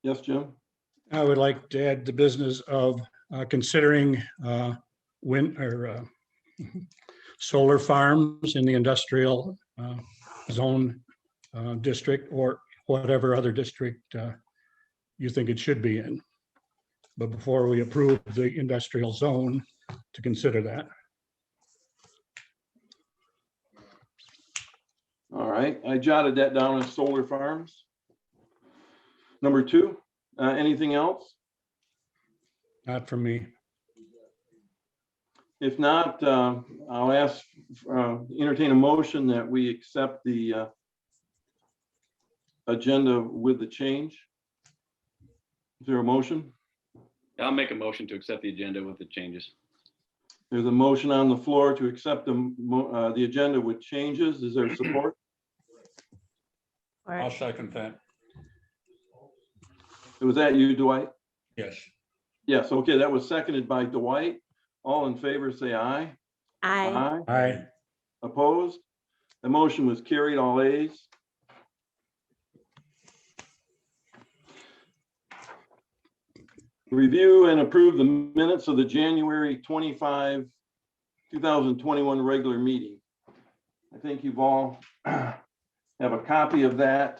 Yes, Jim? I would like to add the business of considering wind or solar farms in the industrial zone district or whatever other district you think it should be in. But before we approve the industrial zone, to consider that. All right, I jotted that down as solar farms. Number 2, anything else? Not for me. If not, I'll ask, entertain a motion that we accept the agenda with the change. Is there a motion? I'll make a motion to accept the agenda with the changes. There's a motion on the floor to accept the agenda with changes. Is there support? I'll second that. Was that you, Dwight? Yes. Yes, okay, that was seconded by Dwight. All in favor, say aye. Aye. Aye. Opposed? The motion was carried, all ayes. Review and approve the minutes of the January 25, 2021 regular meeting. I think you've all have a copy of that.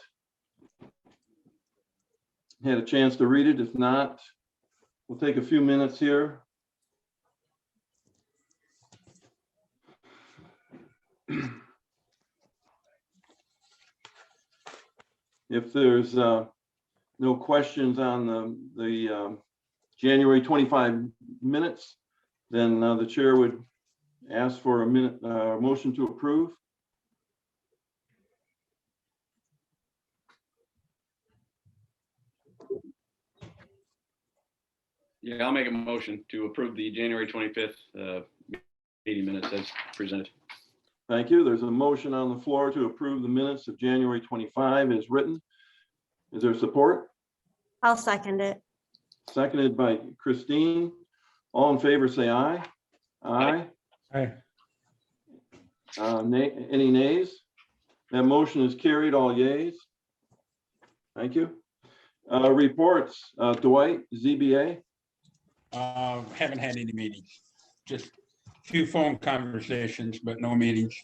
Had a chance to read it. If not, we'll take a few minutes here. If there's no questions on the January 25 minutes, then the chair would ask for a motion to approve. Yeah, I'll make a motion to approve the January 25th meeting minutes as presented. Thank you. There's a motion on the floor to approve the minutes of January 25 as written. Is there support? I'll second it. Seconded by Christine. All in favor, say aye. Aye. Aye. Any nays? That motion is carried, all yays. Thank you. Reports, Dwight, ZBA. Haven't had any meetings, just a few phone conversations, but no meetings.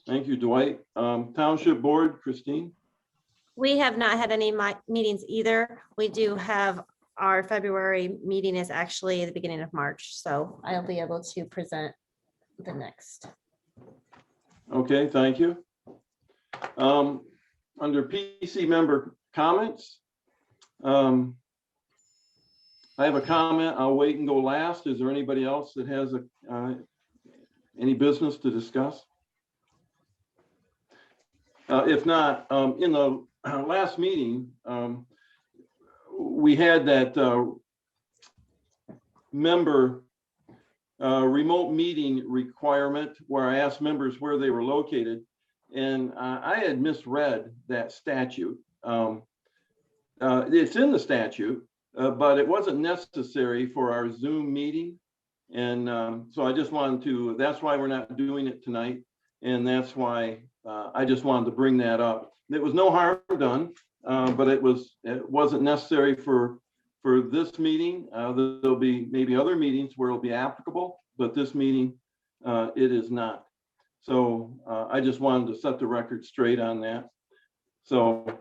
Thank you, Dwight. Township Board, Christine. We have not had any meetings either. We do have our February meeting is actually the beginning of March, so I'll be able to present the next. Okay, thank you. Under PC member comments, I have a comment. I'll wait and go last. Is there anybody else that has any business to discuss? If not, in the last meeting, we had that member remote meeting requirement where I asked members where they were located, and I had misread that statute. It's in the statute, but it wasn't necessary for our Zoom meeting. And so I just wanted to, that's why we're not doing it tonight. And that's why I just wanted to bring that up. There was no harm done, but it wasn't necessary for this meeting. There'll be maybe other meetings where it'll be applicable, but this meeting, it is not. So I just wanted to set the record straight on that. So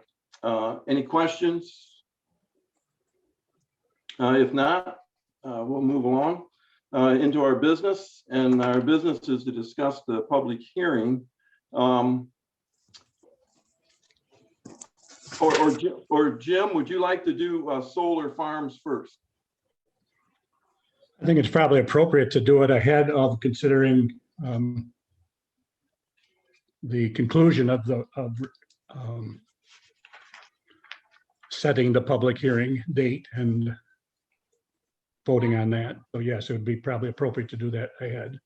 any questions? If not, we'll move along into our business, and our business is to discuss the public hearing. Or Jim, would you like to do solar farms first? I think it's probably appropriate to do it ahead of considering the conclusion of the setting the public hearing date and voting on that. So yes, it would be probably appropriate to do that ahead.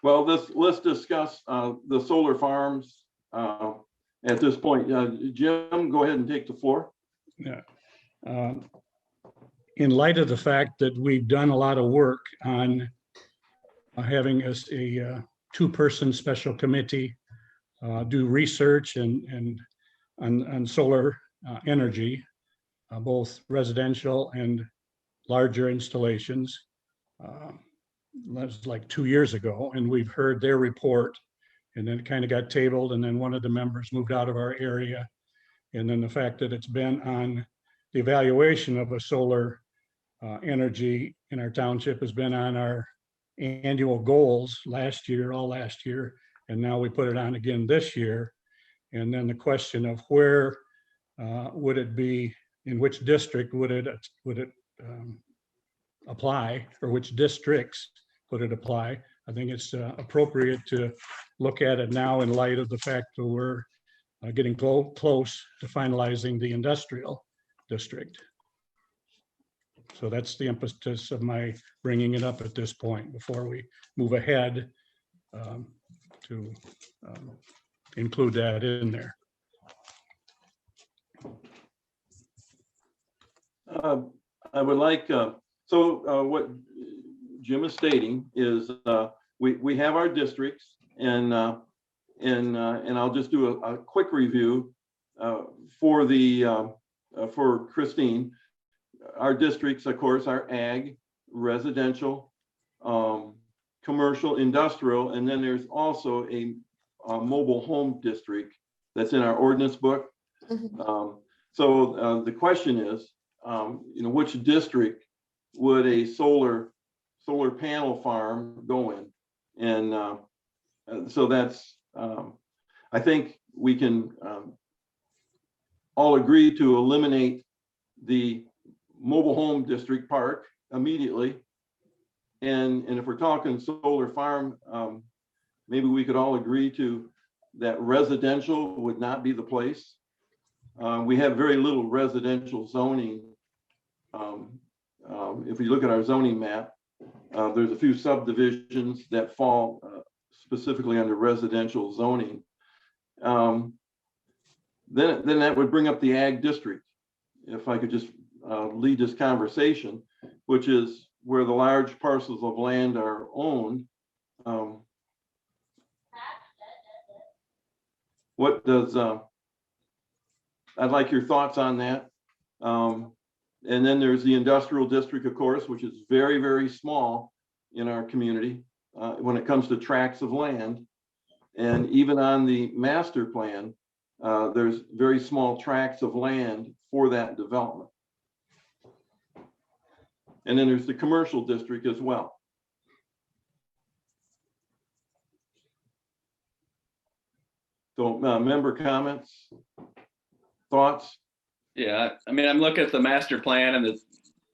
Well, let's discuss the solar farms at this point. Jim, go ahead and take the floor. Yeah. In light of the fact that we've done a lot of work on having a two-person special committee do research and on solar energy, both residential and larger installations. That was like 2 years ago, and we've heard their report, and then it kind of got tabled, and then one of the members moved out of our area. And then the fact that it's been on the evaluation of a solar energy in our township has been on our annual goals all last year, and now we put it on again this year. And then the question of where would it be, in which district would it apply, or which districts would it apply? I think it's appropriate to look at it now in light of the fact that we're getting close to finalizing the industrial district. So that's the impetus of my bringing it up at this point before we move ahead to include that in there. I would like, what Jim is stating is we have our districts, and I'll just do a quick review for Christine. Our districts, of course, are ag, residential, commercial, industrial, and then there's also a mobile home district that's in our ordinance book. So the question is, which district would a solar panel farm go in? And so that's, I think we can all agree to eliminate the mobile home district park immediately. And if we're talking solar farm, maybe we could all agree to that residential would not be the place. We have very little residential zoning. If we look at our zoning map, there's a few subdivisions that fall specifically under residential zoning. Then that would bring up the ag district. If I could just lead this conversation, which is where the large parcels of land are owned. What does, I'd like your thoughts on that. And then there's the industrial district, of course, which is very, very small in our community when it comes to tracts of land. And even on the master plan, there's very small tracts of land for that development. And then there's the commercial district as well. So member comments, thoughts? Yeah, I mean, I'm looking at the master plan and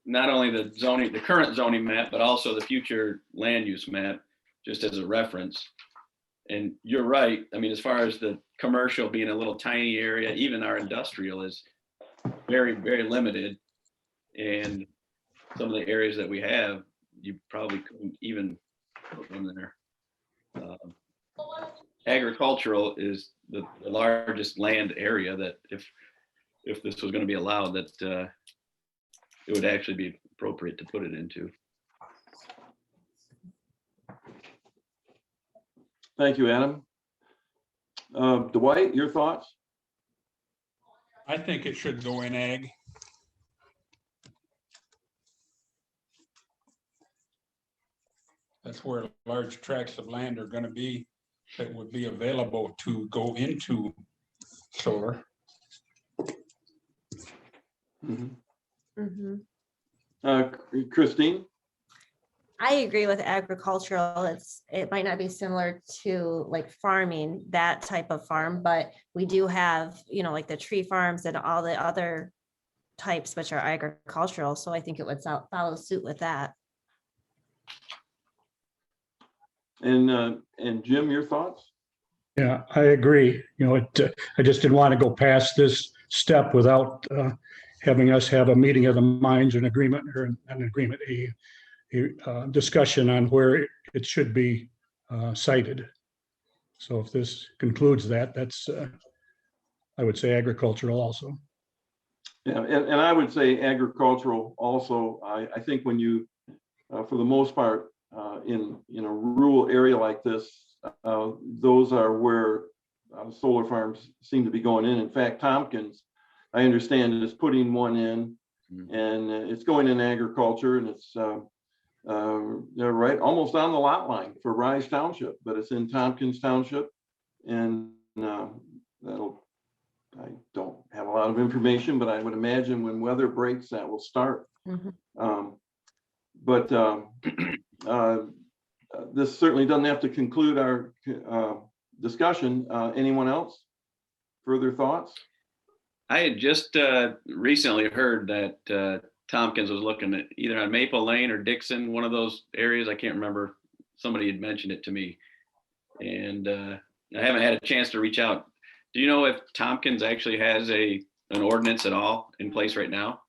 not only the zoning, the current zoning map, but also the future land use map, just as a reference. And you're right. I mean, as far as the commercial being a little tiny area, even our industrial is very, very limited. And some of the areas that we have, you probably couldn't even put them there. Agricultural is the largest land area that if this was going to be allowed, that it would actually be appropriate to put it into. Thank you, Adam. Dwight, your thoughts? I think it should go in ag. That's where large tracts of land are going to be that would be available to go into solar. Christine? I agree with agricultural. It might not be similar to like farming, that type of farm, but we do have, like the tree farms and all the other types which are agricultural. So I think it would follow suit with that. And Jim, your thoughts? Yeah, I agree. I just didn't want to go past this step without having us have a meeting of the minds, an agreement, a discussion on where it should be cited. So if this concludes that, that's, I would say agricultural also. Yeah, and I would say agricultural also. I think when you, for the most part, in a rural area like this, those are where solar farms seem to be going in. In fact, Tompkins, I understand, is putting one in, and it's going in agriculture, and it's they're right almost on the lot line for Rives Township, but it's in Tompkins Township, and that'll. I don't have a lot of information, but I would imagine when weather breaks, that will start. This certainly doesn't have to conclude our discussion. Anyone else? Further thoughts? I had just recently heard that Tompkins was looking at either on Maple Lane or Dixon, one of those areas. I can't remember. Somebody had mentioned it to me, and I haven't had a chance to reach out. Do you know if Tompkins actually has an ordinance at all in place right now?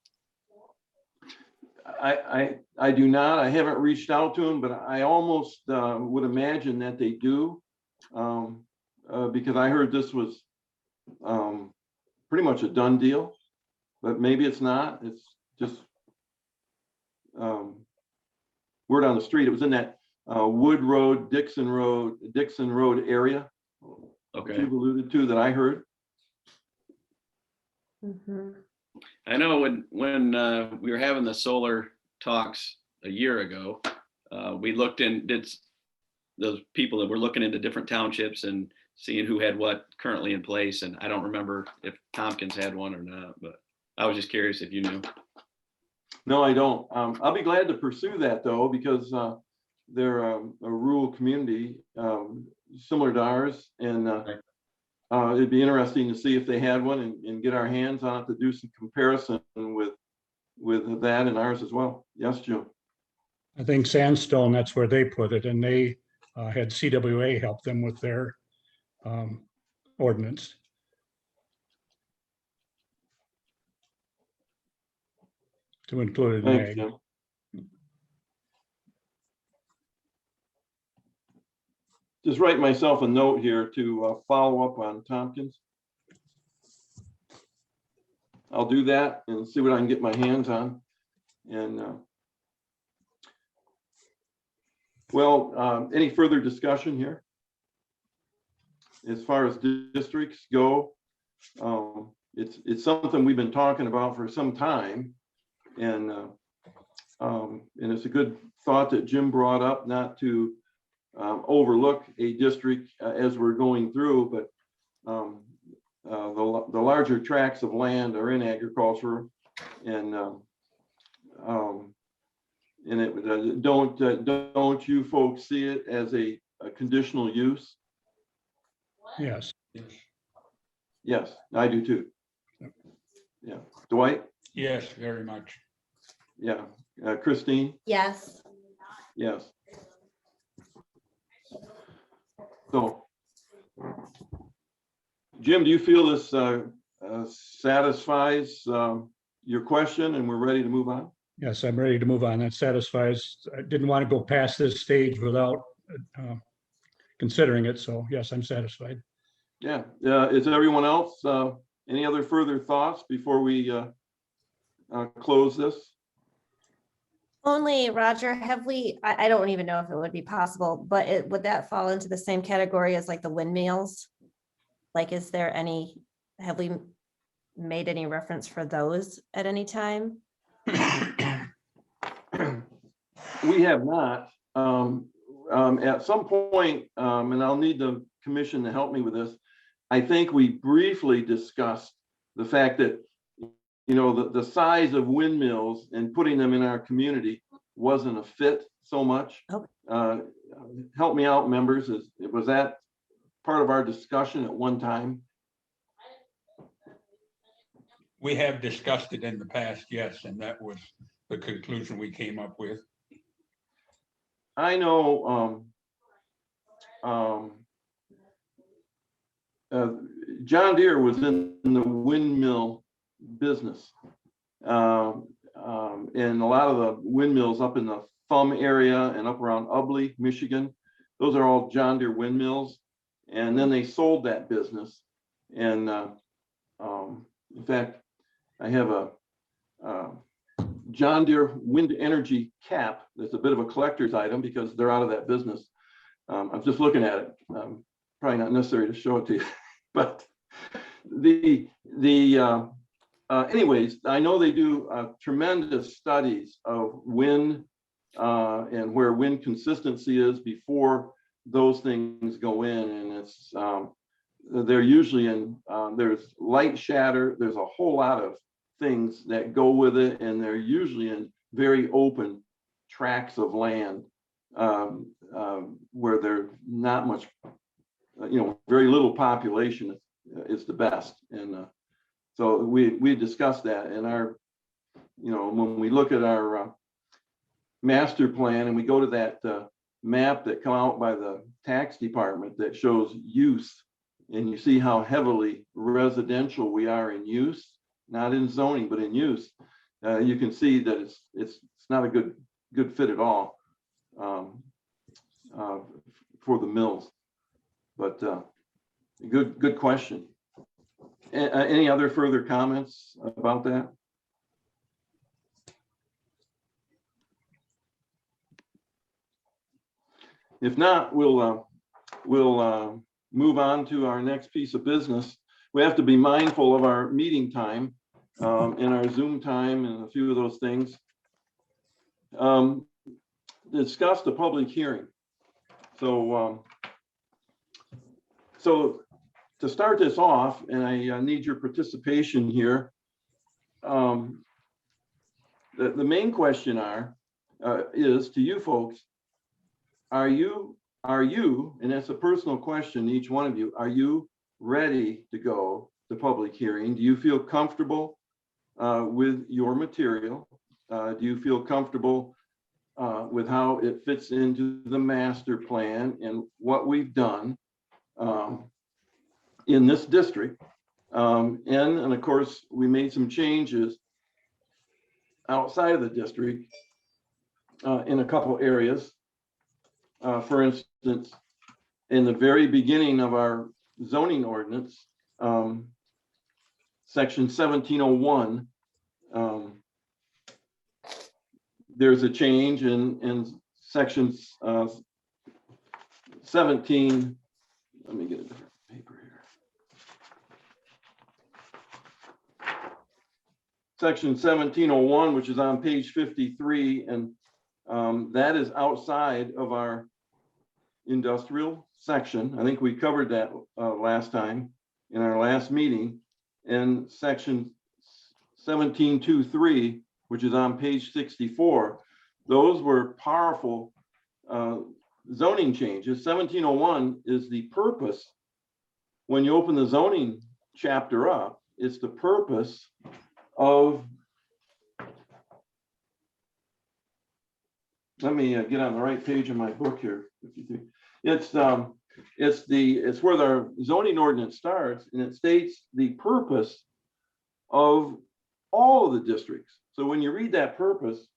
I do not. I haven't reached out to them, but I almost would imagine that they do, because I heard this was pretty much a done deal, but maybe it's not. It's just word on the street. It was in that Wood Road, Dixon Road area. Okay. You've alluded to that I heard. I know when we were having the solar talks a year ago, we did those people that were looking into different townships and seeing who had what currently in place. And I don't remember if Tompkins had one or not, but I was just curious if you knew. No, I don't. I'll be glad to pursue that though, because they're a rural community similar to ours, and it'd be interesting to see if they had one and get our hands on it to do some comparison with that and ours as well. Yes, Jim. I think Sandstone, that's where they put it, and they had CWA help them with their ordinance. To include it in Thanks, ag. Jim. Just write myself a note here to follow up on Tompkins. I'll do that and see what I can get my hands on. And any further discussion here? As far as districts go, it's something we've been talking about for some time, and it's a good thought that Jim brought up, not to overlook a district as we're going through, but the larger tracts of land are in agriculture, and don't you folks see it as a conditional use? Yes. Yes, I do too. Yeah, Dwight? Yes, very much. Yeah, Christine? Yes. Yes. So, Jim, do you feel this satisfies your question and we're ready to move on? Yes, I'm ready to move on. That satisfies. I didn't want to go past this stage without considering it. So yes, I'm satisfied. Yeah. Is everyone else, any other further thoughts before we close this? Only, Roger, I don't even know if it would be possible, but would that fall into the same category as like the windmills? Like, have we made any reference for those at any time? We have not. At some point, and I'll need the commission to help me with this, I think we briefly discussed the fact that, the size of windmills and putting them in our community wasn't a fit so much. Okay. Help me out, members. Was that part of our discussion at one time? We have discussed it in the past, yes, and that was the conclusion we came up with. I know John Deere was in the windmill business, and a lot of the windmills up in the Thumb area and up around Ubley, Michigan, those are all John Deere windmills. And then they sold that business. And in fact, I have a John Deere wind energy cap that's a bit of a collector's item because they're out of that business. I'm just looking at it. Probably not necessary to show it to you, but anyways, I know they do tremendous studies of wind and where wind consistency is before those things go in, and it's they're usually in there's light shatter, there's a whole lot of things that go with it, and they're usually in very open tracts of land where there's not much, very little population is the best. And so we discussed that in our, when we look at our master plan and we go to that map that come out by the tax department that shows use, and you see how heavily residential we are in use, not in zoning, but in use, you can see that it's not a good fit at all for the mills. But good question. Any other further comments about that? If not, we'll move on to our next piece of business. We have to be mindful of our meeting time and our Zoom time and a few of those things. Discuss the public hearing. So to start this off, and I need your participation here, the main question is to you folks, are you, and that's a personal question, each one of you, are you ready to go to public hearing? Do you feel comfortable with your material? Do you feel comfortable with how it fits into the master plan and what we've done in this district? And of course, we made some changes outside of the district in a couple areas. For instance, in the very beginning of our zoning ordinance, section 1701, there's a change in sections 17. Let me get a different paper here. Section 1701, which is on page 53, and that is outside of our industrial section. I think we covered that last time in our last meeting. And section 1723, which is on page 64, those were powerful zoning changes. 1701 is the purpose. When you open the zoning chapter up, it's the purpose of, let me get on the right page of my book here. It's where the zoning ordinance starts, and it states the purpose of all of the districts. So when you read that purpose,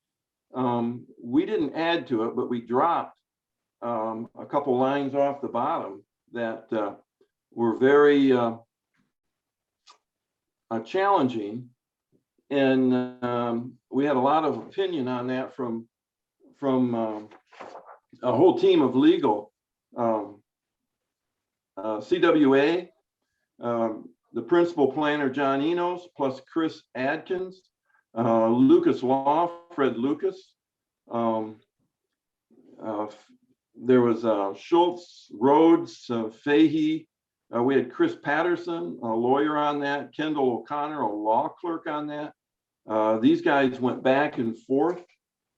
we didn't add to it, but we dropped a couple lines off the bottom that were very challenging, and we had a lot of opinion on that from a whole team of legal, CWA, the principal planner, John Enos, plus Chris Adkins, Lucas Law, Fred Lucas. There was Schultz, Rhodes, Fahey. We had Chris Patterson, a lawyer on that, Kendall O'Connor, a law clerk on that. These guys went back and forth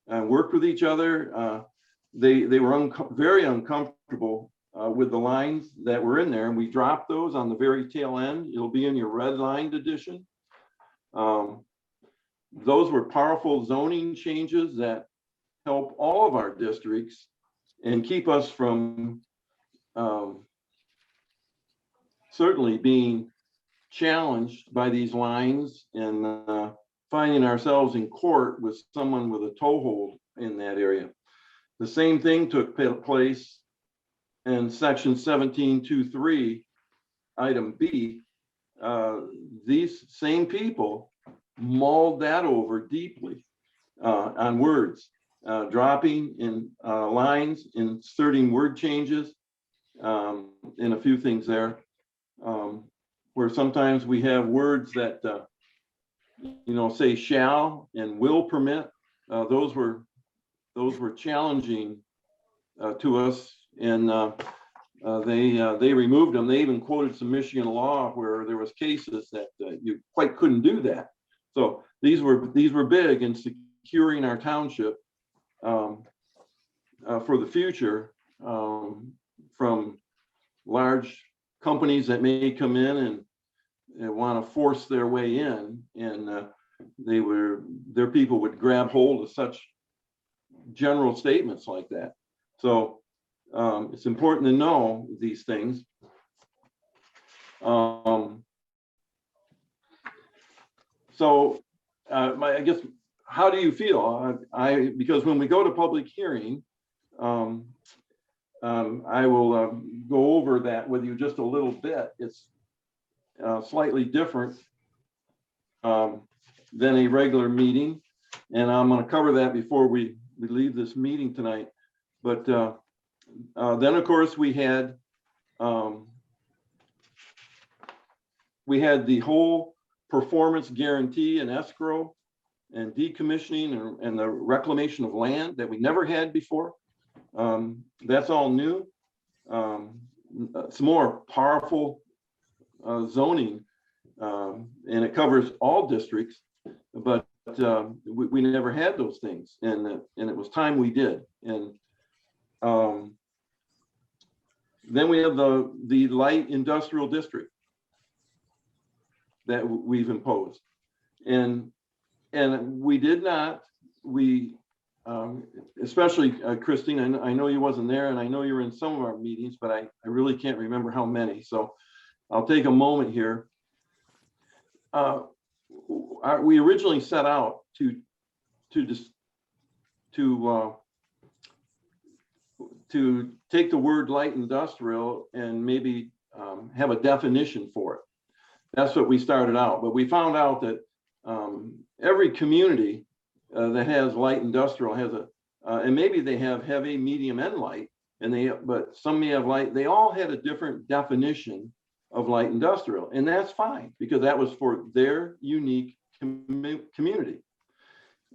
and worked with each other. They were very uncomfortable with the lines that were in there, and we dropped those on the very tail end. It'll be in your redlined edition. Those were powerful zoning changes that help all of our districts and keep us from certainly being challenged by these lines and finding ourselves in court with someone with a toehold in that area. The same thing took place in section 1723, item B. These same people mulled that over deeply on words. dropping in lines, inserting word changes, and a few things there. Where sometimes we have words that, say shall and will permit. Those were challenging to us, and they removed them. They even quoted some Michigan law where there was cases that you quite couldn't do that. So these were big in securing our township for the future from large companies that may come in and want to force their way in, and their people would grab hold of such general statements like that. So it's important to know these things. I guess, how do you feel? Because when we go to public hearing, I will go over that with you just a little bit. It's slightly different than a regular meeting, and I'm going to cover that before we leave this meeting tonight. But then, of course, we had the whole performance guarantee and escrow and decommissioning and the reclamation of land that we never had before. That's all new. It's more powerful zoning, and it covers all districts, but we never had those things, and it was time we did. And then we have the light industrial district that we've imposed, and we did not, especially Christine, I know you wasn't there, and I know you were in some of our meetings, but I really can't remember how many. So I'll take a moment here. We originally set out to take the word light industrial and maybe have a definition for it. That's what we started out, but we found out that every community that has light industrial has and maybe they have heavy, medium, and light, but some may have light. They all had a different definition of light industrial, and that's fine because that was for their unique community.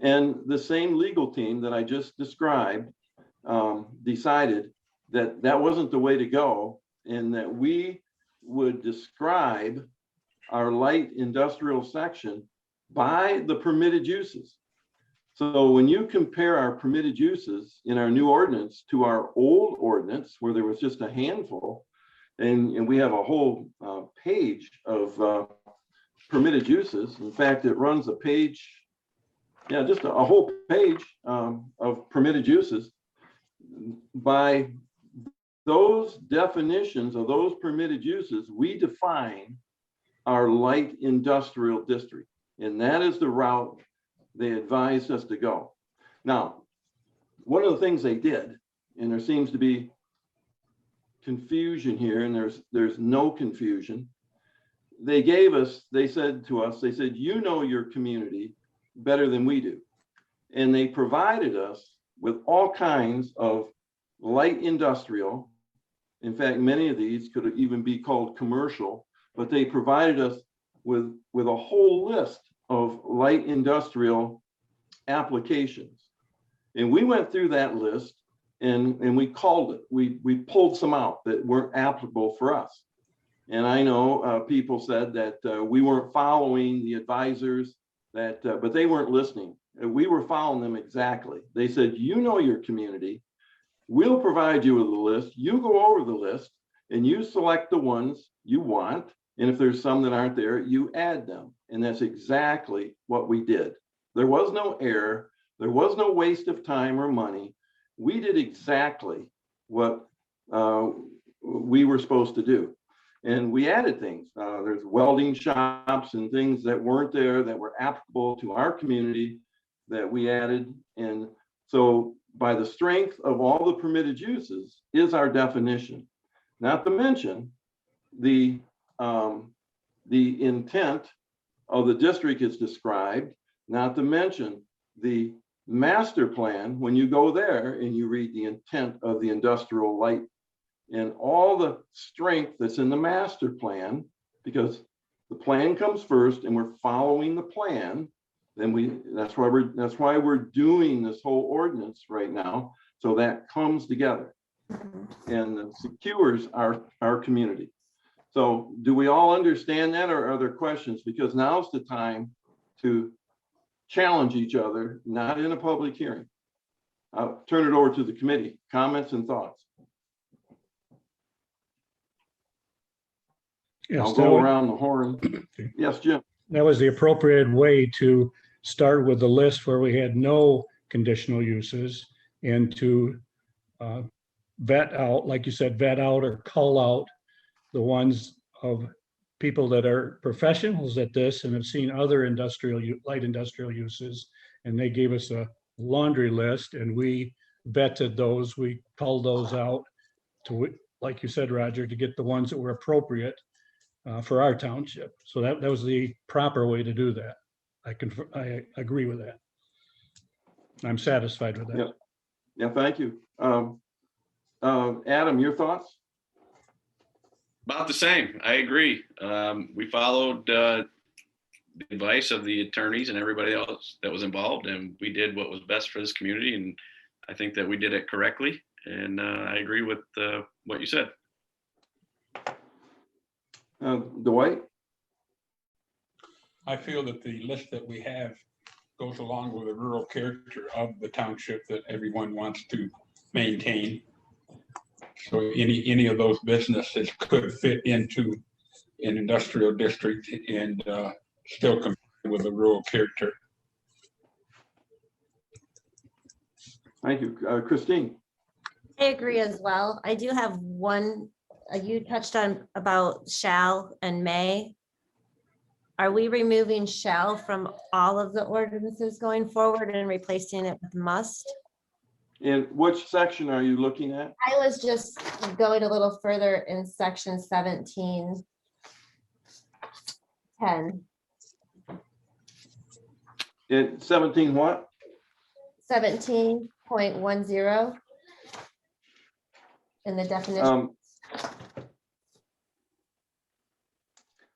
And the same legal team that I just described decided that that wasn't the way to go, and that we would describe our light industrial section by the permitted uses. So when you compare our permitted uses in our new ordinance to our old ordinance, where there was just a handful, and we have a whole page of permitted uses. In fact, it runs a page, just a whole page of permitted uses. By those definitions of those permitted uses, we define our light industrial district, and that is the route they advised us to go. Now, one of the things they did, and there seems to be confusion here, and there's no confusion. They said to us, you know your community better than we do. And they provided us with all kinds of light industrial. In fact, many of these could even be called commercial, but they provided us with a whole list of light industrial applications. And we went through that list and we called it. We pulled some out that weren't applicable for us. And I know people said that we weren't following the advisors, but they weren't listening. We were following them exactly. They said, you know your community. We'll provide you with a list. You go over the list and you select the ones you want. And if there's some that aren't there, you add them. And that's exactly what we did. There was no error. There was no waste of time or money. We did exactly what we were supposed to do. And we added things. There's welding shops and things that weren't there that were applicable to our community that we added. And so by the strength of all the permitted uses is our definition. Not to mention the intent of the district is described, not to mention the master plan, when you go there and you read the intent of the industrial light and all the strength that's in the master plan, because the plan comes first and we're following the plan, then that's why we're doing this whole ordinance right now. So that comes together and secures our community. So do we all understand that, or are there questions? Because now's the time to challenge each other, not in a public hearing. I'll turn it over to the committee. Comments and thoughts. Yes, I'll go around the horn. Yes, Jim. that was the appropriate way to start with the list where we had no conditional uses, and to vet out, like you said, vet out or cull out the ones of people that are professionals at this and have seen other light industrial uses. And they gave us a laundry list and we vetted those, we culled those out to, like you said, Roger, to get the ones that were appropriate for our township. So that was the proper way to do that. I agree with that. I'm satisfied with that. Yeah. Yeah, thank you. Adam, your thoughts? About the same. I agree. We followed the advice of the attorneys and everybody else that was involved, and we did what was best for this community. And I think that we did it correctly. And I agree with what you said. Dwight? I feel that the list that we have goes along with the rural character of the township that everyone wants to maintain. So any of those businesses could fit into an industrial district and still comply with the rural character. Thank you. Christine? I agree as well. I do have one, you touched on about shall and may. Are we removing shall from all of the ordinances going forward and replacing it with must? In which section are you looking at? I was just going a little further in section 17:10. In 17 what? 17.10 in the definition.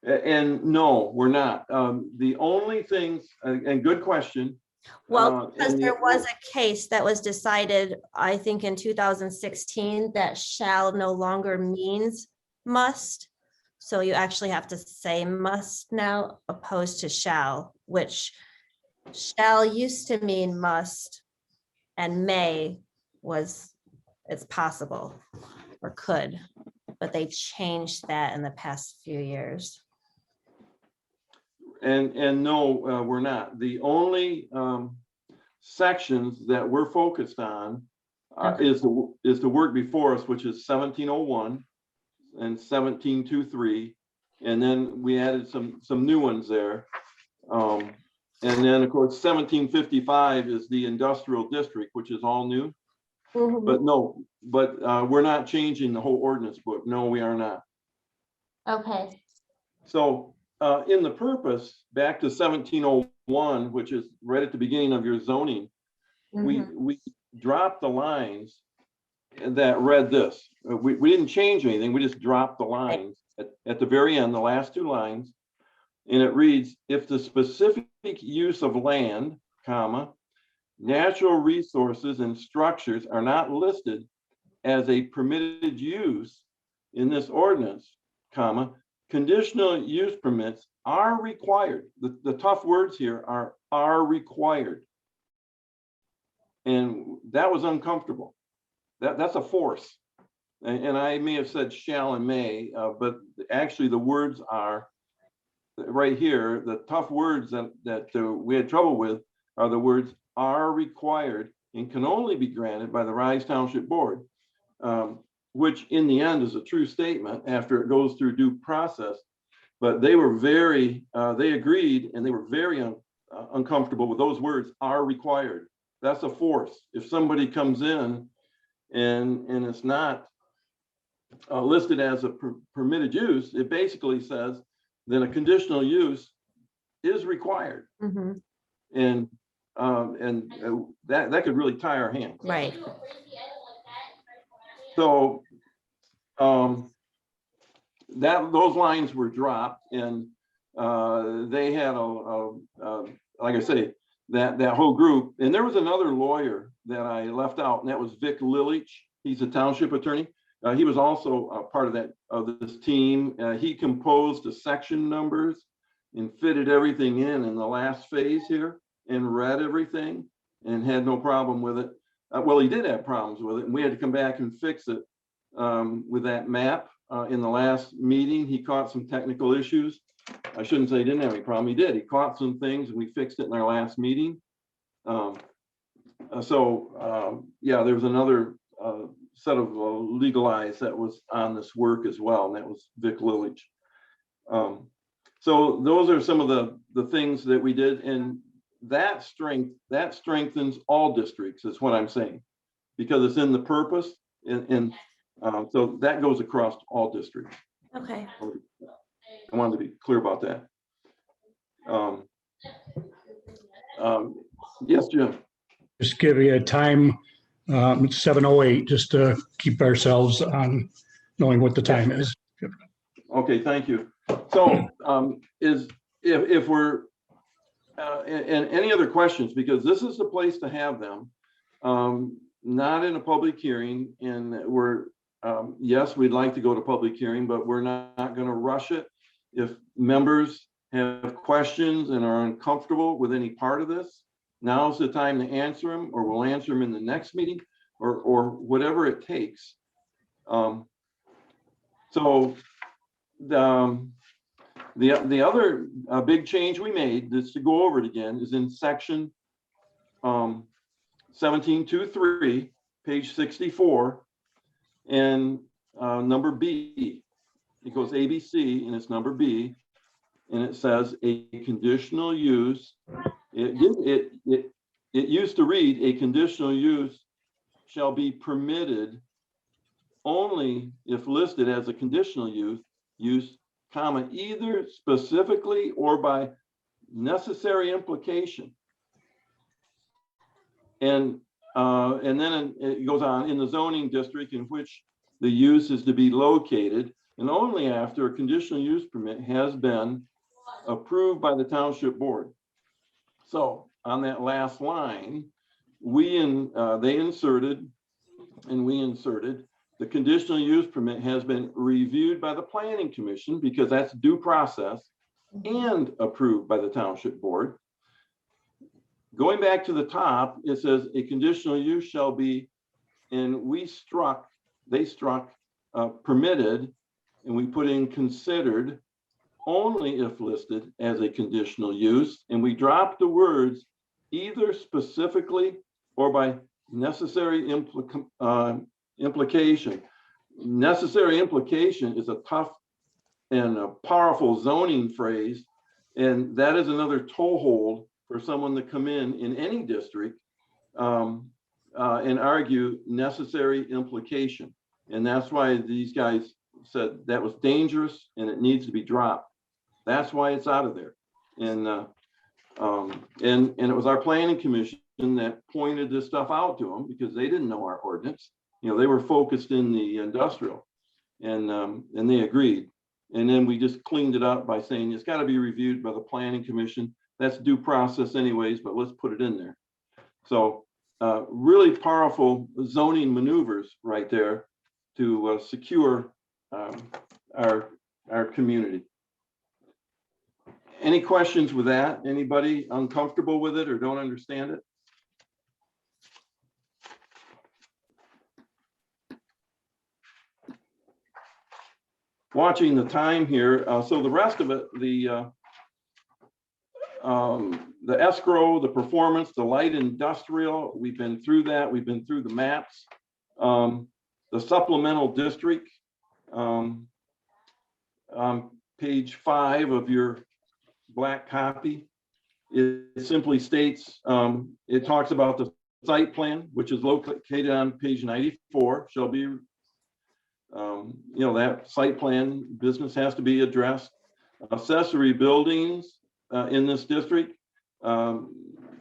And no, we're not. The only things, and good question. Well, because there was a case that was decided, I think in 2016, that shall no longer means must. So you actually have to say must now opposed to shall, which shall used to mean must and may was it's possible or could, but they changed that in the past few years. And no, we're not. The only sections that we're focused on is the work before us, which is 1701 and 1723, and then we added some new ones there. And then of course 1755 is the industrial district, which is all new. Mm-hmm. But no, we're not changing the whole ordinance book. No, we are not. Okay. So in the purpose, back to 1701, which is right at the beginning of your zoning, we dropped the lines that read this. We didn't change anything. We just dropped the lines at the very end, the last two lines. And it reads, if the specific use of land, comma, natural resources and structures are not listed as a permitted use in this ordinance, comma, conditional use permits are required. The tough words here are required. And that was uncomfortable. That's a force. And I may have said shall and may, but actually the words are right here. The tough words that we had trouble with are the words are required and can only be granted by the Rives Township Board, which in the end is a true statement after it goes through due process. But they were they agreed, and they were very uncomfortable with those words are required. That's a force. If somebody comes in and it's not listed as a permitted use, it basically says that a conditional use is required. Mm-hmm. And that could really tie our hands. Right. So those lines were dropped, and they had like I say, that whole group. And there was another lawyer that I left out, and that was Vic Lilich. He's a township attorney. He was also a part of this team. He composed the section numbers and fitted everything in the last phase here, and read everything and had no problem with it. Well, he did have problems with it, and we had to come back and fix it with that map in the last meeting. He caught some technical issues. I shouldn't say he didn't have any problem. He did. He caught some things, and we fixed it in our last meeting. Yeah, there was another set of legal eyes that was on this work as well, and that was Vic Lilich. So those are some of the things that we did, and that strengthens all districts, is what I'm saying, because it's in the purpose, and so that goes across all districts. Okay. I wanted to be clear about that. Yes, Jim. Just give you a time, it's 7:08, just to keep ourselves on knowing what the time is. Okay, thank you. So if we're and any other questions, because this is the place to have them, not in a public hearing, and we're yes, we'd like to go to public hearing, but we're not going to rush it. If members have questions and are uncomfortable with any part of this, now's the time to answer them, or we'll answer them in the next meeting, or whatever it takes. So the other big change we made, just to go over it again, is in section 1723, page 64, and number B. It goes ABC, and it's number B, and it says a conditional use. It used to read, a conditional use shall be permitted only if listed as a conditional use, comma, either specifically or by necessary implication. And then it goes on, in the zoning district in which the use is to be located, and only after a conditional use permit has been approved by the township board. So on that last line, they inserted, and we inserted, the conditional use permit has been reviewed by the planning commission, because that's due process, and approved by the township board. Going back to the top, it says a conditional use shall be, and they struck permitted, and we put in considered only if listed as a conditional use, and we dropped the words either specifically or by necessary implication. Necessary implication is a tough and a powerful zoning phrase, and that is another toehold for someone to come in any district and argue necessary implication. And that's why these guys said that was dangerous and it needs to be dropped. That's why it's out of there. And it was our planning commission that pointed this stuff out to them, because they didn't know our ordinance. You know, they were focused in the industrial, and they agreed. And then we just cleaned it up by saying it's got to be reviewed by the planning commission. That's due process anyways, but let's put it in there. So really powerful zoning maneuvers right there to secure our community. Any questions with that? Anybody uncomfortable with it or don't understand it? Watching the time here, so the rest of it, the escrow, the performance, the light industrial, we've been through that. We've been through the maps. The supplemental district, page 5 of your black copy, it simply states, it talks about the site plan, which is located on page 94, shall be, that site plan business has to be addressed. Accessory buildings in this district,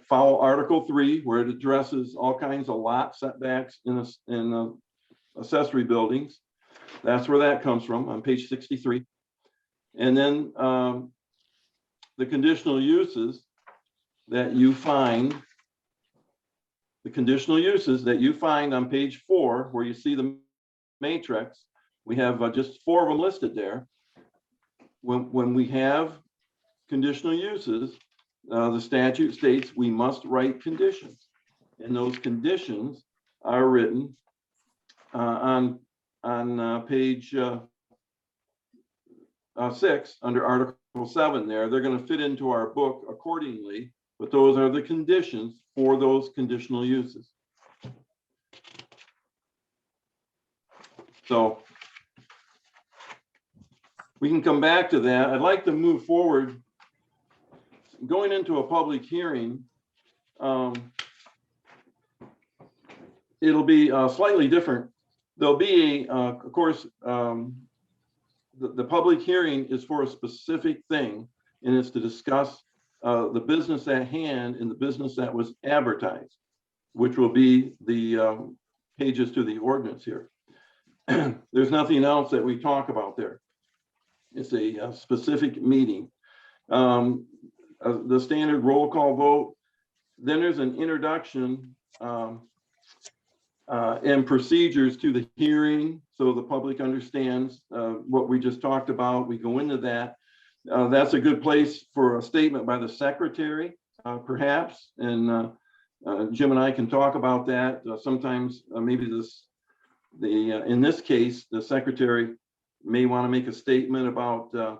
follow Article 3, where it addresses all kinds of lot setbacks in accessory buildings. That's where that comes from on page 63. And then the conditional uses that you find, on page 4, where you see the matrix, we have just 4 of them listed there. When we have conditional uses, the statute states we must write conditions, and those conditions are written on page 6 under Article 7 there. They're going to fit into our book accordingly, but those are the conditions for those conditional uses. So we can come back to that. I'd like to move forward. Going into a public hearing, it'll be slightly different. There'll be of course, the public hearing is for a specific thing, and it's to discuss the business at hand and the business that was advertised, which will be the pages to the ordinance here. There's nothing else that we talk about there. It's a specific meeting. The standard roll call vote. Then there's an introduction and procedures to the hearing, so the public understands what we just talked about. We go into that. That's a good place for a statement by the secretary, perhaps, and Jim and I can talk about that. Sometimes maybe in this case, the secretary may want to make a statement about the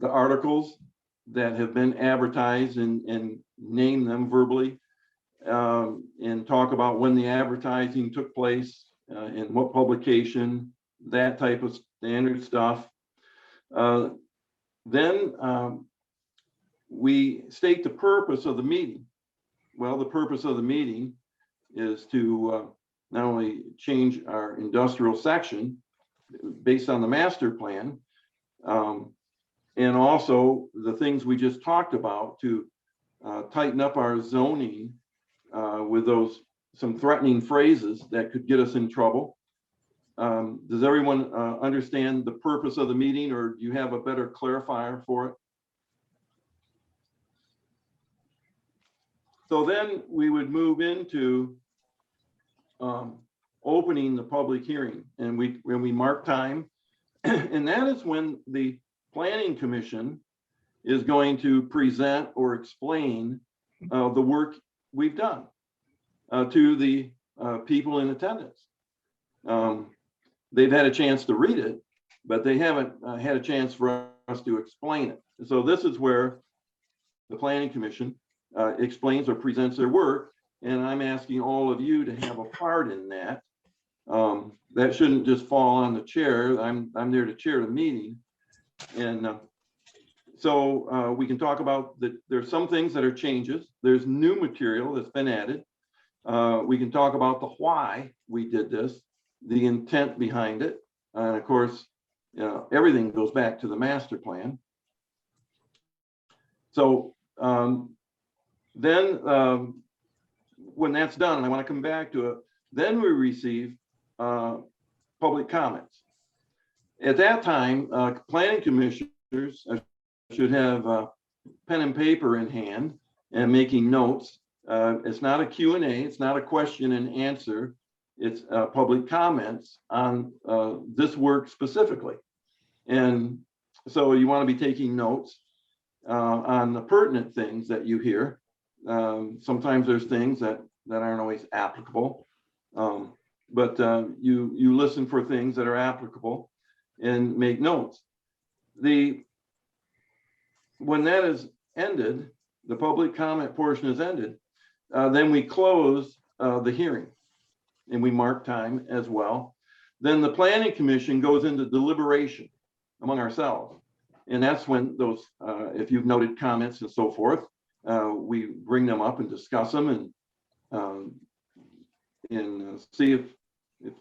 articles that have been advertised and name them verbally, and talk about when the advertising took place, in what publication, that type of standard stuff. Then we state the purpose of the meeting. Well, the purpose of the meeting is to not only change our industrial section based on the master plan, and also the things we just talked about to tighten up our zoning with some threatening phrases that could get us in trouble. Does everyone understand the purpose of the meeting, or do you have a better clarifier for it? So then we would move into opening the public hearing, and when we mark time, and that is when the Planning Commission is going to present or explain the work we've done to the people in attendance. They've had a chance to read it, but they haven't had a chance for us to explain it. So this is where the Planning Commission explains or presents their work, and I'm asking all of you to have a part in that. That shouldn't just fall on the chair. I'm there to chair the meeting, and so we can talk about that. There's some things that are changes. There's new material that's been added. We can talk about the why we did this, the intent behind it, and of course, everything goes back to the master plan. So then when that's done, and I want to come back to it, then we receive public comments. At that time, planning commissioners should have pen and paper in hand and making notes. It's not a Q&A, it's not a question and answer, it's public comments on this work specifically. And so you want to be taking notes on the pertinent things that you hear. Sometimes there's things that aren't always applicable, but you listen for things that are applicable and make notes. When that is ended, the public comment portion is ended, then we close the hearing and we mark time as well. Then the Planning Commission goes into deliberation among ourselves. And that's when those, if you've noted comments and so forth, we bring them up and discuss them and see if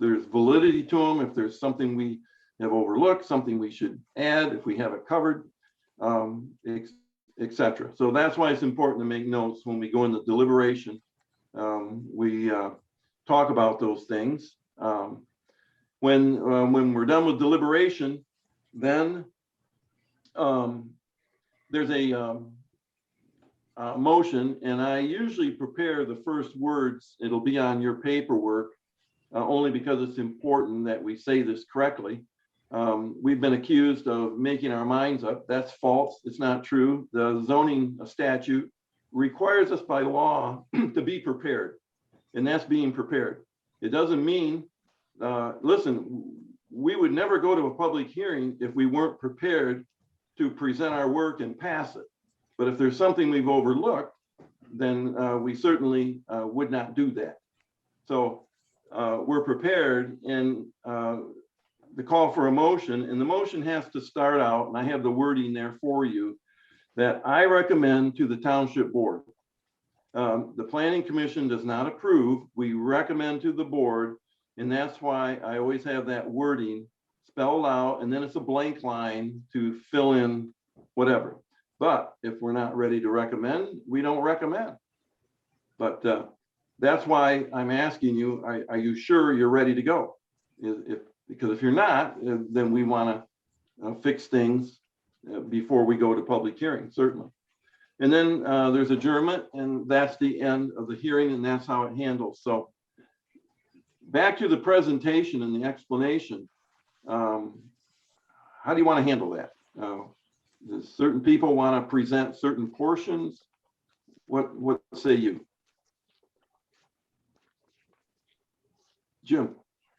there's validity to them, if there's something we have overlooked, something we should add, if we have it covered, et cetera. So that's why it's important to make notes when we go into deliberation. We talk about those things. When we're done with deliberation, then there's a motion, and I usually prepare the first words. It'll be on your paperwork, only because it's important that we say this correctly. We've been accused of making our minds up. That's false. It's not true. The zoning statute requires us by law to be prepared, and that's being prepared. It doesn't mean, listen, we would never go to a public hearing if we weren't prepared to present our work and pass it. But if there's something we've overlooked, then we certainly would not do that. So we're prepared, and the call for a motion, and the motion has to start out, and I have the wording there for you, that I recommend to the township board. The planning commission does not approve. We recommend to the board, and that's why I always have that wording spelled out, and then it's a blank line to fill in whatever. But if we're not ready to recommend, we don't recommend. But that's why I'm asking you, are you sure you're ready to go? Because if you're not, then we want to fix things before we go to public hearing, certainly. And then there's adjournment, and that's the end of the hearing, and that's how it handles. So back to the presentation and the explanation. How do you want to handle that? Does certain people want to present certain portions? What say you? Jim?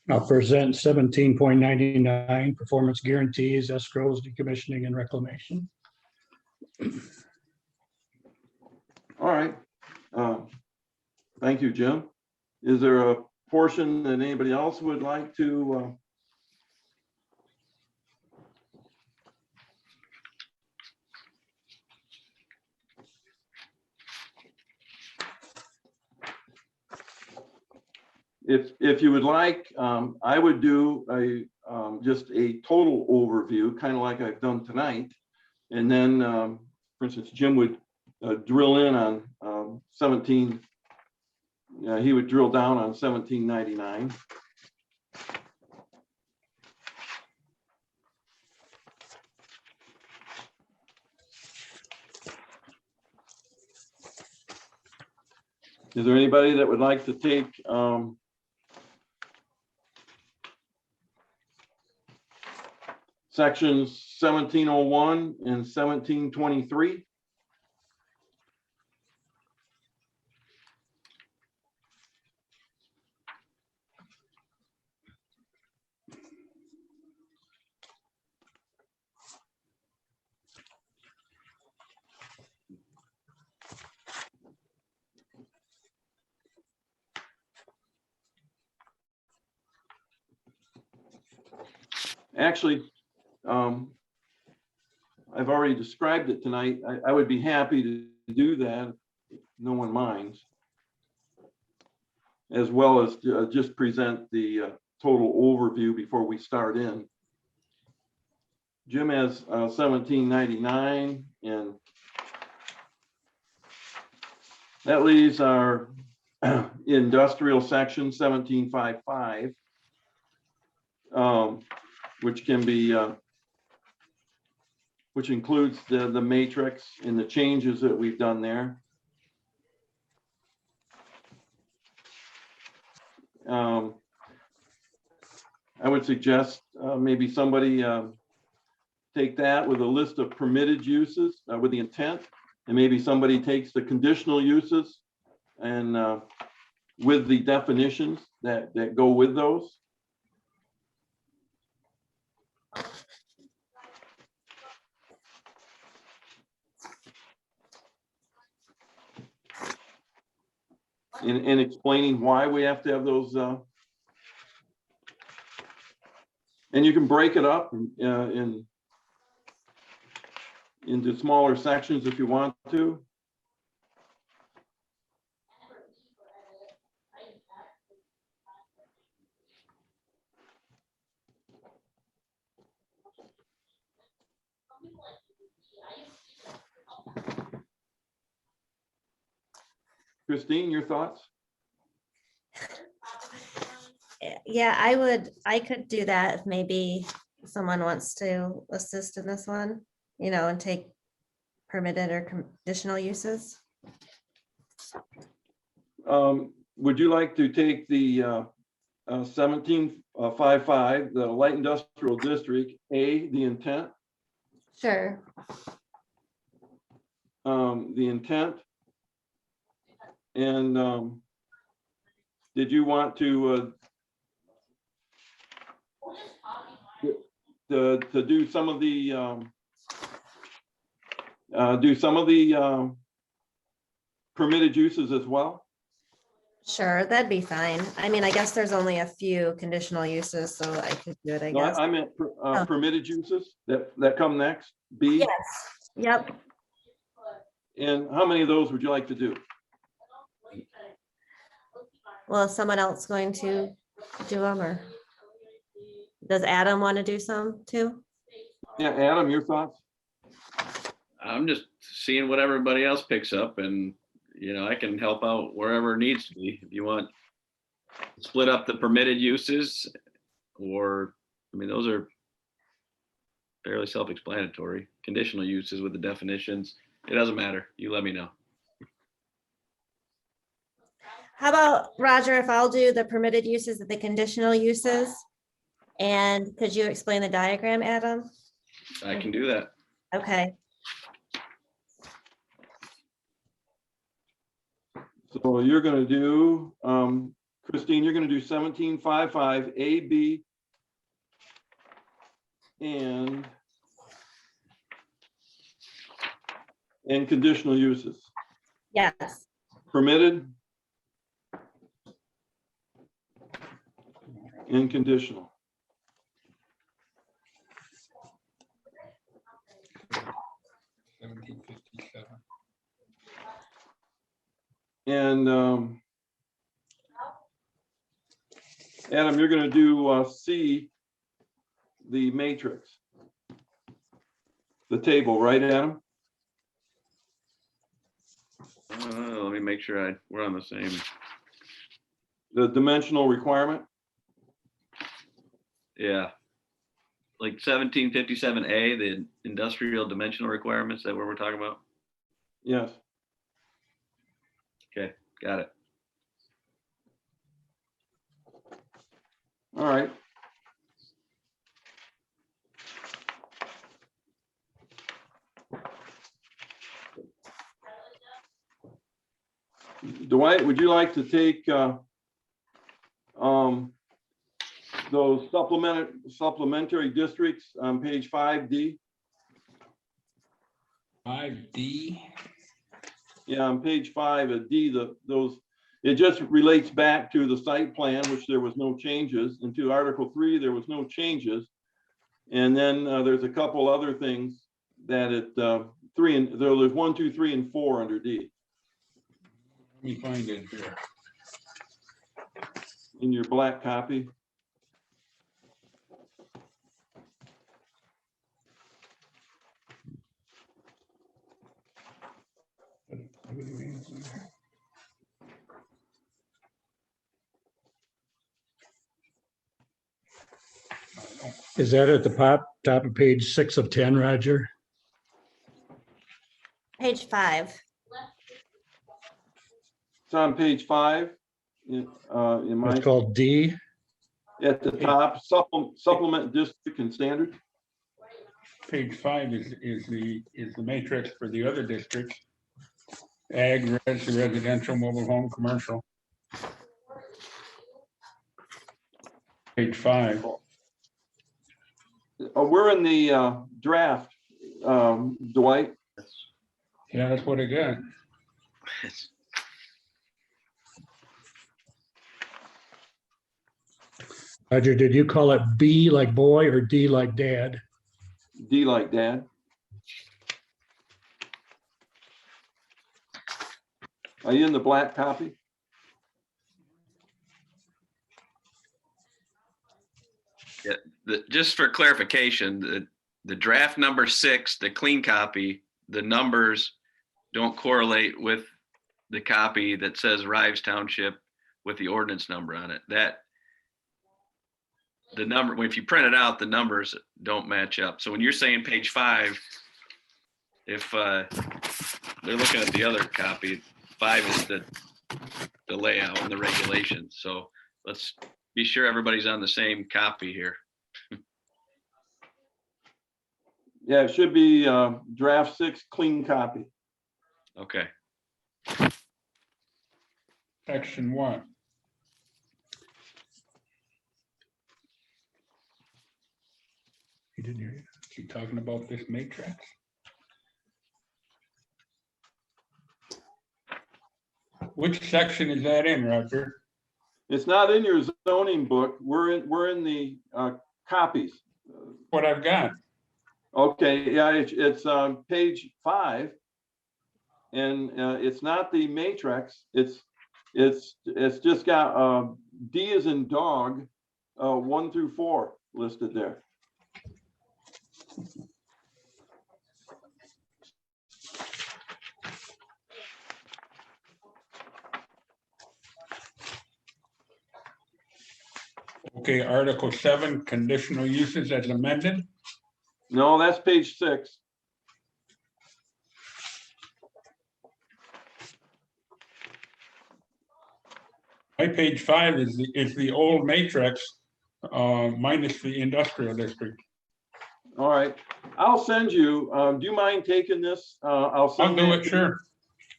I'll present 17.99 performance guarantees, escrows, decommissioning, and reclamation. All right. Thank you, Jim. Is there a portion that anybody else would like to? If you would like, I would do just a total overview, kind of like I've done tonight. And then, for instance, Jim would drill in on 17. He would drill down on 1799. Is there anybody that would like to take sections 1701 and 1723? Actually, I've already described it tonight. I would be happy to do that if no one minds, as well as just present the total overview before we start in. Jim has 1799, and that leaves our industrial section 1755, which can be which includes the matrix and the changes that we've done there. I would suggest maybe somebody take that with a list of permitted uses with the intent, and maybe somebody takes the conditional uses and with the definitions that go with those. In explaining why we have to have those, and you can break it up into smaller sections if you want to. Christine, your thoughts? Yeah, I could do that if maybe someone wants to assist in this one, and take permitted or conditional uses. Would you like to take the 1755, the light industrial district, the intent? Sure. The intent. And did you want to do some of the permitted uses as well? Sure, that'd be fine. I mean, I guess there's only a few conditional uses, so I could do it, I No, guess. I meant Oh. permitted uses that come next, B. Yes, yep. And how many of those would you like to do? Well, is someone else going to do them, or does Adam want to do some too? Yeah, Adam, your thoughts? I'm just seeing what everybody else picks up, and I can help out wherever it needs to be. If you want to split up the permitted uses, or those are fairly self-explanatory. Conditional uses with the definitions, it doesn't matter. You let me know. How about, Roger, if I'll do the permitted uses of the conditional uses? And could you explain the diagram, Adam? I can do that. Okay, So you're going to do, Christine, you're going to do 1755 A, B, and conditional uses. yes, Permitted and conditional. And Adam, you're going to do C, the matrix, the table, right, Adam? Let me make sure we're on the same. The dimensional requirement. Yeah. Like 1757A, the industrial dimensional requirements, that what we're talking about? Yes. Okay, got it. All right. Dwight, would you like to take those supplementary districts on page 5D? 5D. Yeah, on page 5 of D, it just relates back to the site plan, which there was no changes, and to Article 3, there was no changes. And then there's a couple other things that there's 1, 2, 3, and 4 under D. Let me find it here. In your black copy. Is that at the top of page 6 of 10, Roger? page 5. It's on page 5 in my, It's called D. at the top, supplement district and standard. Page 5 is the matrix for the other districts. Ag, residential, mobile home, commercial. Page 5. We're in the draft, Dwight. Yeah, that's what I got. Roger, did you call it B like boy or D like dad? D like dad. Are you in the black copy? Yeah, just for clarification, the draft number 6, the clean copy, the numbers don't correlate with the copy that says Rives Township with the ordinance number on it. That the number, if you print it out, the numbers don't match up. So when you're saying page 5, if they're looking at the other copy, 5 is the layout and the regulations. So let's be sure everybody's on the same copy here. Yeah, it should be draft 6, clean copy. Okay. Section 1. He didn't hear you. Is he talking about this matrix? Which section is that in, Roger? It's not in your zoning book. We're in the copies. What I've got. Okay, yeah, it's on page 5, and it's not the matrix. It's just got D as in dog, 1 through 4 listed there. Okay, Article 7, conditional uses as amended. No, that's page 6. My page 5 is the old matrix minus the industrial district. All right, I'll send you. Do you mind taking this? I'll I'll do that it, to sure.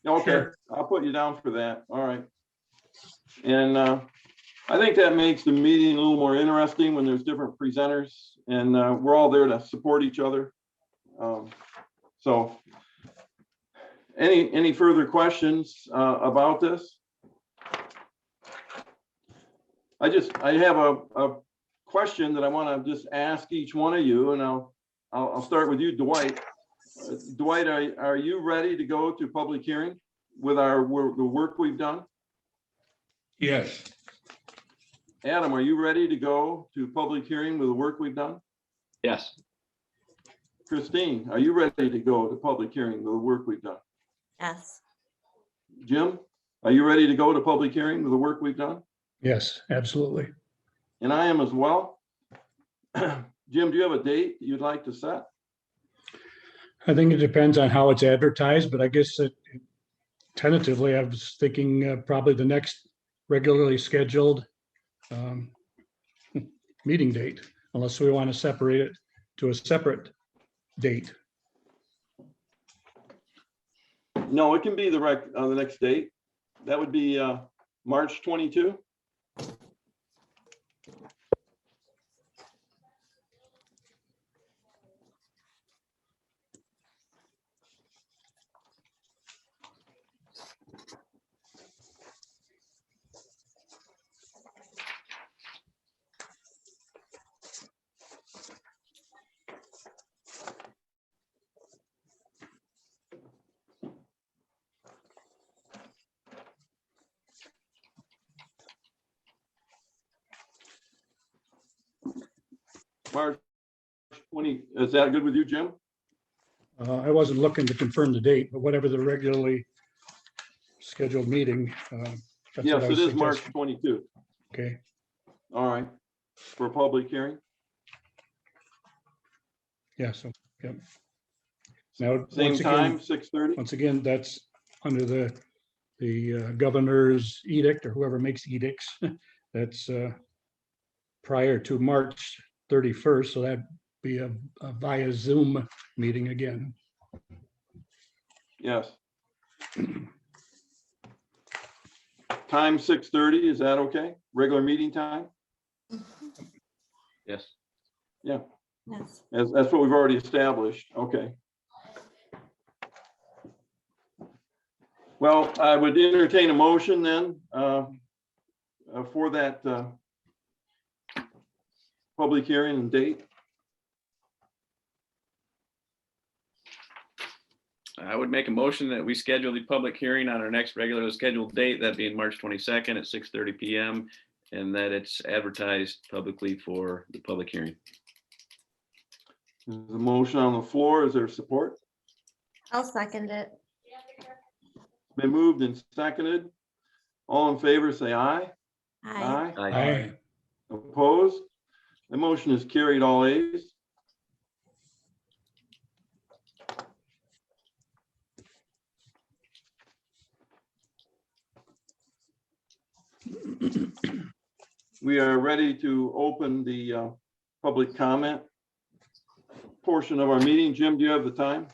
you. Okay, Sure. I'll put you down for that. All right. And I think that makes the meeting a little more interesting when there's different presenters, and we're all there to support each other. So any further questions about this? I have a question that I want to just ask each one of you, and I'll start with you, Dwight. Dwight, are you ready to go to public hearing with the work we've done? Yes. Adam, are you ready to go to public hearing with the work we've done? Yes. Christine, are you ready to go to public hearing with the work we've done? Yes. Jim, are you ready to go to public hearing with the work we've done? Yes, absolutely. And I am as well. Jim, do you have a date you'd like to set? I think it depends on how it's advertised, but I guess that tentatively, I was thinking probably the next regularly scheduled meeting date, unless we want to separate it to a separate date. No, it can be the next date. That would be March 22. March 20, is that good with you, Jim? I wasn't looking to confirm the date, but whatever the regularly scheduled meeting. That's Yes, what I it was is March suggesting. 22. Okay, All right, for a public hearing. yeah, so, yep. Now, Same once time, again, 6:30. once again, that's under the governor's edict or whoever makes edicts. That's prior to March 31st, so that'd be a via Zoom meeting again. Yes. Time 6:30, is that okay? Regular meeting time? Yes. Yeah, Yes. that's what we've already established. Okay. Well, I would entertain a motion then for that public hearing and date. I would make a motion that we schedule the public hearing on our next regularly scheduled date, that being March 22nd at 6:30 PM, and that it's advertised publicly for the public hearing. There's a motion on the floor. Is there support? I'll second it. It's been moved and seconded. All in favor, say aye. Aye. Aye. Opposed? The motion is carried, all ayes. We are ready to open the public comment portion of our meeting. Jim, do you have the time?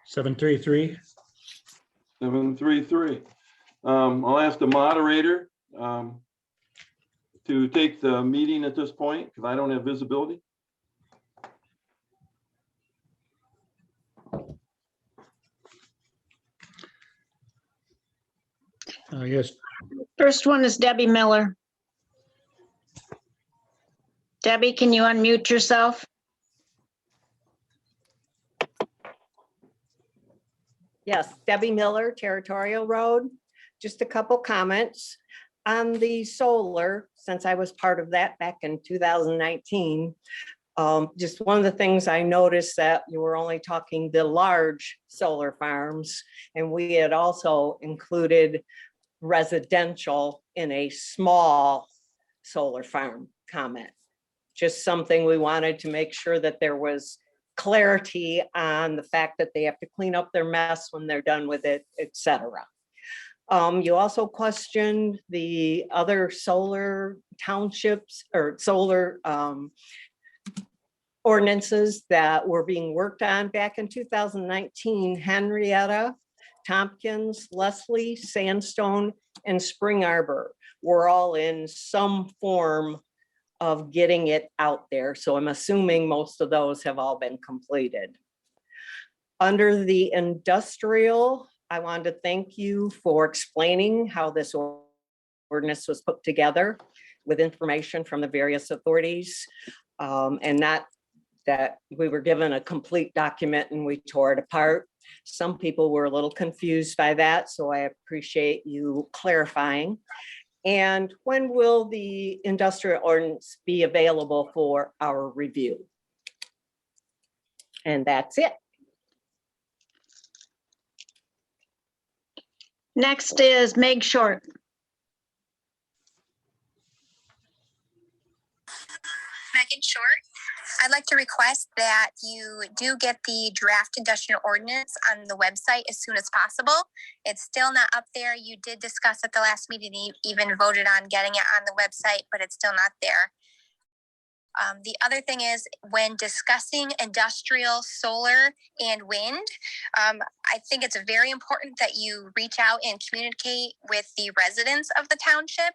733. 7:33. I'll ask the moderator to take the meeting at this point because I don't have visibility. Yes, First one is Debbie Miller. Debbie, can you unmute yourself? Yes, Debbie Miller, Territorial Road. Just a couple comments on the solar, since I was part of that back in 2019. Just one of the things I noticed that you were only talking the large solar farms, and we had also included residential in a small solar farm comment. Just something we wanted to make sure that there was clarity on the fact that they have to clean up their mess when they're done with it, etc. You also questioned the other solar townships or solar ordinances that were being worked on back in 2019. Henrietta, Tompkins, Leslie, Sandstone, and Spring Arbor were all in some form of getting it out there. So I'm assuming most of those have all been completed. Under the industrial, I wanted to thank you for explaining how this ordinance was put together with information from the various authorities, and not that we were given a complete document and we tore it apart. Some people were a little confused by that, so I appreciate you clarifying. And when will the industrial ordinance be available for our review? And that's it. Next is Meg Short. Megan Short. I'd like to request that you do get the draft industrial ordinance on the website as soon as possible. It's still not up there. You did discuss at the last meeting, you even voted on getting it on the website, but it's still not there. The other thing is when discussing industrial solar and wind, I think it's very important that you reach out and communicate with the residents of the township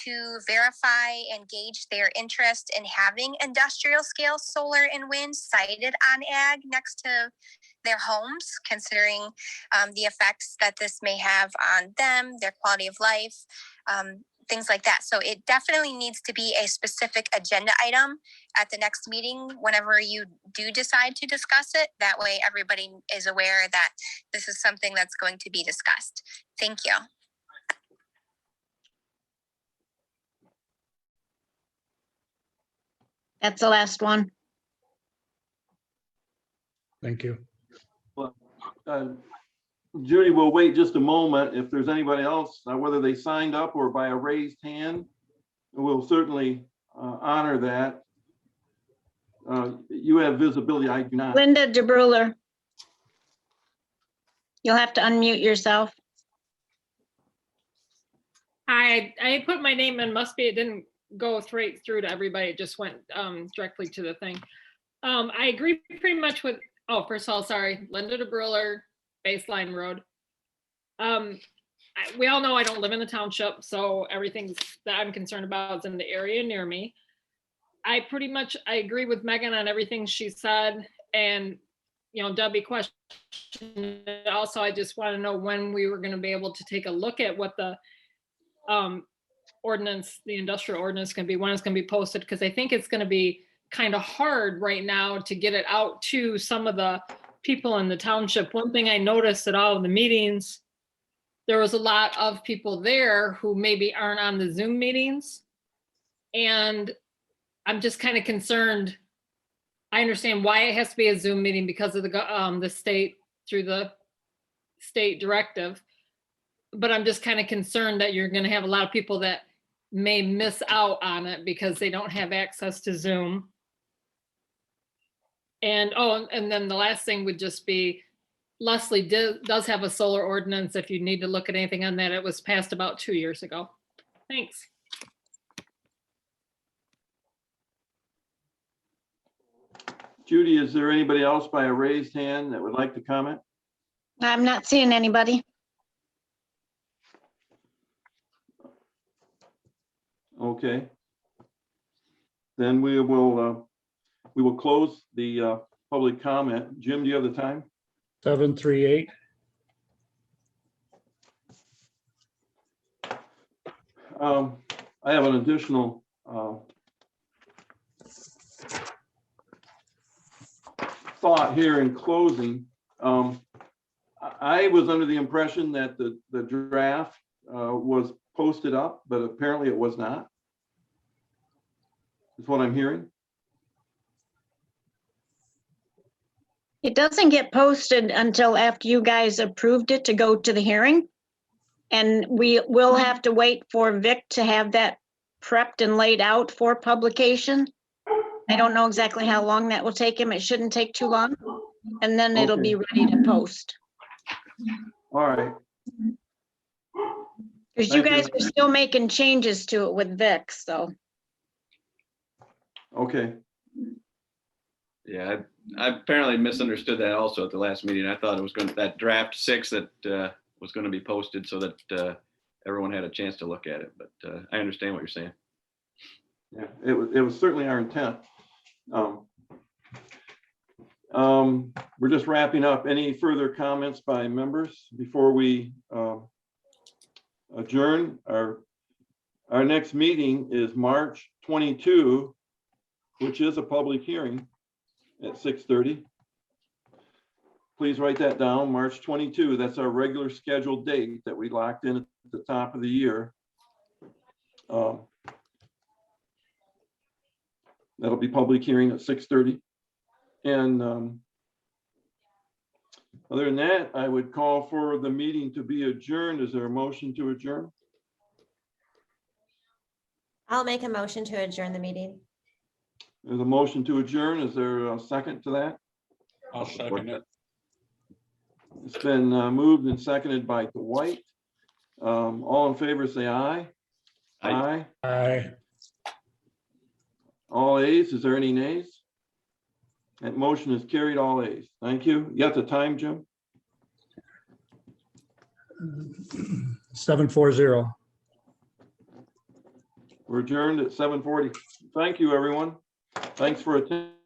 to verify and gauge their interest in having industrial scale solar and wind sited on ag next to their homes, considering the effects that this may have on them, their quality of life, things like that. So it definitely needs to be a specific agenda item at the next meeting whenever you do decide to discuss it. That way everybody is aware that this is something that's going to be discussed. Thank you. That's the last one. thank you. Judy, we'll wait just a moment. If there's anybody else, whether they signed up or by a raised hand, we'll certainly honor that. You have visibility, I do not. Linda DeBruler. You'll have to unmute yourself. I put my name in, must be, it didn't go straight through to everybody, it just went directly to the thing. I agree pretty much with, first of all, sorry, Linda DeBruler, Baseline Road. We all know I don't live in the township, so everything that I'm concerned about is in the area near me. I agree with Megan on everything she said, and Debbie questioned. Also, I just want to know when we were going to be able to take a look at what the ordinance, the industrial ordinance, can be, when it's going to be posted, because I think it's going to be kind of hard right now to get it out to some of the people in the township. One thing I noticed at all of the meetings, there was a lot of people there who maybe aren't on the Zoom meetings. And I'm just kind of concerned I understand why it has to be a Zoom meeting because of the state, through the state directive. But I'm just kind of concerned that you're gonna have a lot of people that may miss out on it because they don't have access to Zoom. And, oh, and then the last thing would just be, Leslie does have a solar ordinance. If you need to look at anything on that, it was passed about 2 years ago. Thanks. Judy, is there anybody else by a raised hand that would like to comment? I'm not seeing anybody. Okay. Then we will close the public comment. Jim, do you have the time? 7:38. I have an additional thought here in closing. I was under the impression that the draft was posted up, but apparently it was not. Is what I'm hearing. It doesn't get posted until after you guys approved it to go to the hearing. And we will have to wait for Vic to have that prepped and laid out for publication. I don't know exactly how long that will take him. It shouldn't take too long. And then it'll be ready to post. All right. Because you Thank you. guys are still making changes to it with Vic, so. Okay. Yeah, I apparently misunderstood that also at the last meeting. I thought it was going to, that draft 6 that was going to be posted so that everyone had a chance to look at it, but I understand what you're saying. Yeah, it was certainly our intent. We're just wrapping up. Any further comments by members before we adjourn? Our next meeting is March 22, which is a public hearing at 6:30. Please write that down, March 22. That's our regular scheduled date that we locked in at the top of the year. That'll be public hearing at 6:30. And other than that, I would call for the meeting to be adjourned. Is there a motion to adjourn? I'll make a motion to adjourn the meeting. There's a motion to adjourn. Is there a second to that? I'll second it. It's been moved and seconded by Dwight. All in favor, say aye. Aye. Aye. All ayes. Is there any nays? That motion is carried, all ayes. Thank you. You got the time, Jim? 7:40. We're adjourned at 7:40. Thank you, everyone. Thanks for attending.